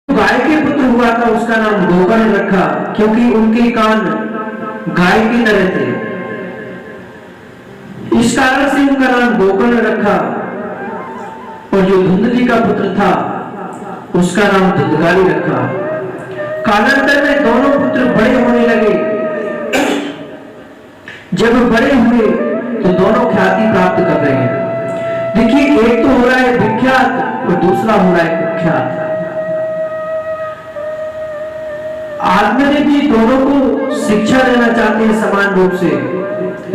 गाय के पुत्र हुआ था उसका नाम गोकर्ण रखा, क्योंकि उनके कान गाय की तरह थे, इस कारण से उनका नाम गोकर्ण रखा। और जो धुंधली का पुत्र था उसका नाम धुंधगारी रखा। कालांतर में दोनों पुत्र बड़े होने लगे। जब बड़े हुए तो दोनों ख्याति प्राप्त कर रहे हैं। देखिए, एक तो हो रहा है विख्यात और दूसरा हो रहा है कुख्यात। आत्मदेव जी दोनों को शिक्षा देना चाहते हैं समान रूप से,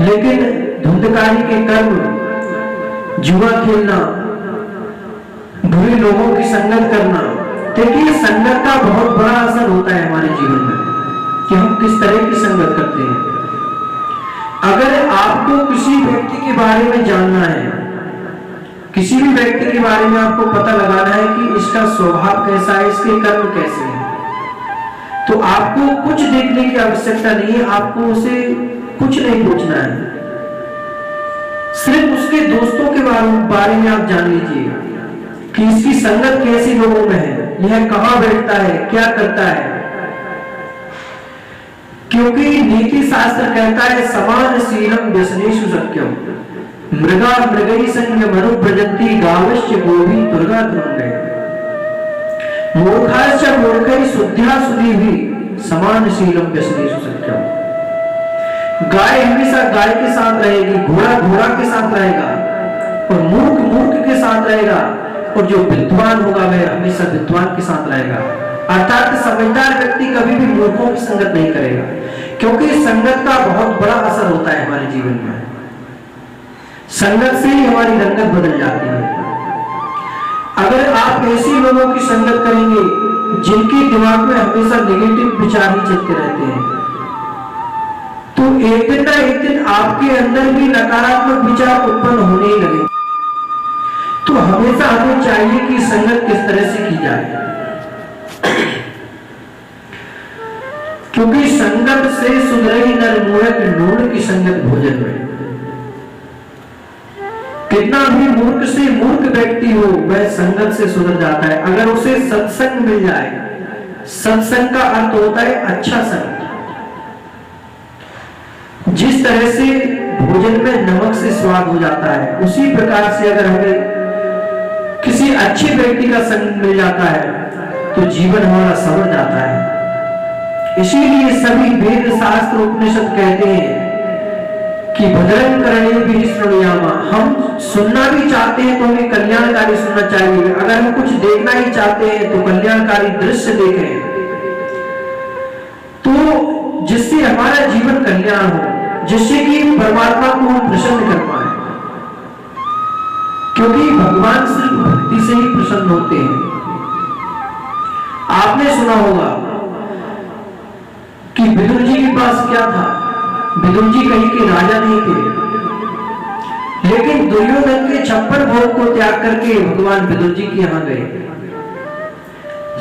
लेकिन धुंधकारी के कर्म, जुआ खेलना, बुरे लोगों की संगत करना, देखिए संगत का बहुत बड़ा असर होता है हमारे जीवन में कि हम किस तरह की संगत करते हैं। अगर आपको किसी व्यक्ति के बारे में जानना है, किसी भी व्यक्ति के बारे में आपको पता लगाना है कि इसका स्वभाव कैसा है, इसके कर्म कैसे हैं, तो आपको कुछ देखने की आवश्यकता नहीं है, आपको उसे कुछ नहीं पूछना है। सिर्फ उसके दोस्तों के बारे में आप जान लीजिए कि इसकी संगत कैसी लोगों में है, यह कहां बैठता है, क्या करता है। क्योंकि नीति शास्त्र कहता है समान शीलम व्यसनेषु शक्यम, मृगा मृगई संग मनु प्रजंती गावश्च गोभी दुर्गा द्रुंगे, मूर्खाश्च मूर्खै शुद्ध्या सुधी भी समान शीलम व्यसनेषु शक्यम। गाय हमेशा गाय के साथ रहेगी, घोड़ा घोड़ा के साथ रहेगा, और मूर्ख मूर्ख के साथ रहेगा, और जो विद्वान होगा वह हमेशा विद्वान के साथ रहेगा। अर्थात समझदार व्यक्ति कभी भी मूर्खों की संगत नहीं करेगा, क्योंकि संगत का बहुत बड़ा असर होता है हमारे जीवन में। संगत से ही हमारी रंगत बदल जाती है। अगर आप ऐसी लोगों की संगत करेंगे जिनके दिमाग में हमेशा नेगेटिव विचार ही चलते रहते हैं, तो एक दिन ना एक दिन आपके अंदर भी नकारात्मक विचार उत्पन्न होने ही लगे। तो हमेशा हमें चाहिए कि संगत किस तरह से की जाए, क्योंकि संगत से सुधरे नर मूर्ख, नून की संगत भोजन में। कितना भी मूर्ख से मूर्ख व्यक्ति हो वह संगत से सुधर जाता है, अगर उसे सत्संग मिल जाए। सत्संग का अर्थ होता है अच्छा संग। जिस तरह से भोजन में नमक से स्वाद हो जाता है, उसी प्रकार से अगर हमें किसी अच्छे व्यक्ति का संग मिल जाता है तो जीवन हमारा संवर जाता है। इसीलिए सभी वेद शास्त्र उपनिषद कहते हैं कि भद्रं कर्णेभिः शृणुयामा। हम सुनना भी चाहते हैं तो हमें कल्याणकारी सुनना चाहिए। अगर हम कुछ देखना ही चाहते हैं तो कल्याणकारी दृश्य देखें, तो जिससे हमारा जीवन कल्याण हो, जिससे कि परमात्मा को हम प्रसन्न कर पाए। क्योंकि भगवान सिर्फ भक्ति से ही प्रसन्न होते हैं। आपने सुना होगा कि विदुर जी के पास क्या था। विदुर जी कहीं के राजा नहीं थे, लेकिन दुर्योधन के 56 भोग को त्याग करके भगवान विदुर जी के यहां गए।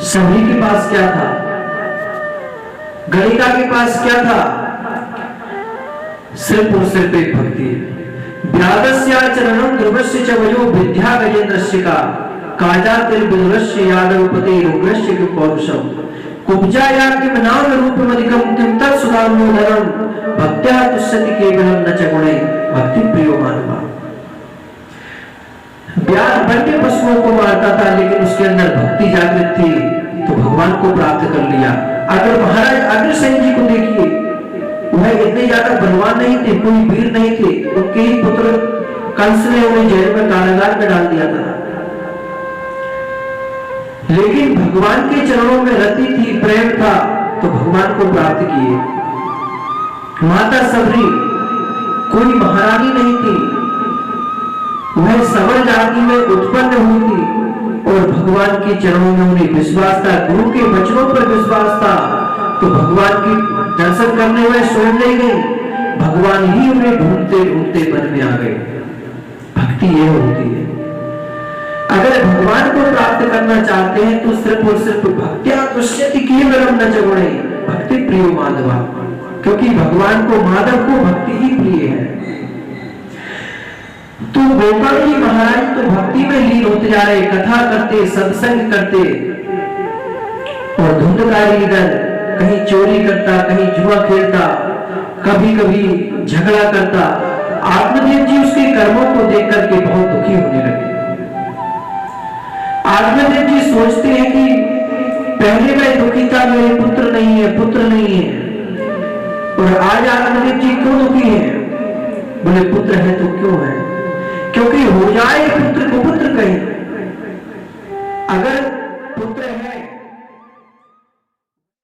सभी के पास क्या था? गणिका के पास क्या था? सिर्फ और सिर्फ एक भक्ति। व्यादस्याचरणं ध्रुवस्य च वयो विद्या गजेन्द्रस्य का काजातिर विदुरस्य यादवपते रुग्रस्य के पौरुषम कुब्जाया किम नाम रूपमधिकम किम तत्सुधामोदरम भक्त्या तुष्यति केवलम न च गुणे भक्ति प्रियो मानवा। व्याध बड़े पशुओं को मारता था, लेकिन उसके अंदर भक्ति जागृत थी तो भगवान को प्राप्त कर लिया। अगर महाराज अग्रसेन जी को देखिए, वह इतने ज्यादा बलवान नहीं थे, कोई वीर नहीं थे, उनके ही पुत्र कंस ने उन्हें जेल में कारागार में डाल दिया था, लेकिन भगवान के चरणों में रति थी, प्रेम था, तो भगवान को प्राप्त किए। माता सबरी कोई महारानी नहीं थी, वह सवर जाति में उत्पन्न हुई थी और भगवान के चरणों में उन्हें विश्वास था, गुरु के वचनों पर विश्वास था, तो भगवान की दर्शन करने में स्वयं नहीं गई, भगवान ही उन्हें ढूंढते ढूंढते वन में आ गए। भक्ति यह होती है। अगर भगवान को प्राप्त करना चाहते हैं तो सिर्फ और सिर्फ भक्त्या तुष्यति केवलम न च गुणे भक्ति प्रियो माधवा, क्योंकि भगवान को, माधव को भक्ति ही प्रिय है। तो गोपाल जी महाराज तो भक्ति में लीन होते जा रहे, कथा करते, सत्संग करते, और धुंधकारी इधर कहीं चोरी करता, कहीं जुआ खेलता, कभी कभी झगड़ा करता। आत्मदेव जी उसके कर्मों को देख करके बहुत दुखी होने लगे। आत्मदेव जी सोचते हैं कि पहले मैं दुखी था, मेरे पुत्र नहीं है, पुत्र नहीं है, और आज आत्मदेव जी क्यों दुखी है? बोले पुत्र है तो क्यों है? क्योंकि हो जाए पुत्र को पुत्र कहे,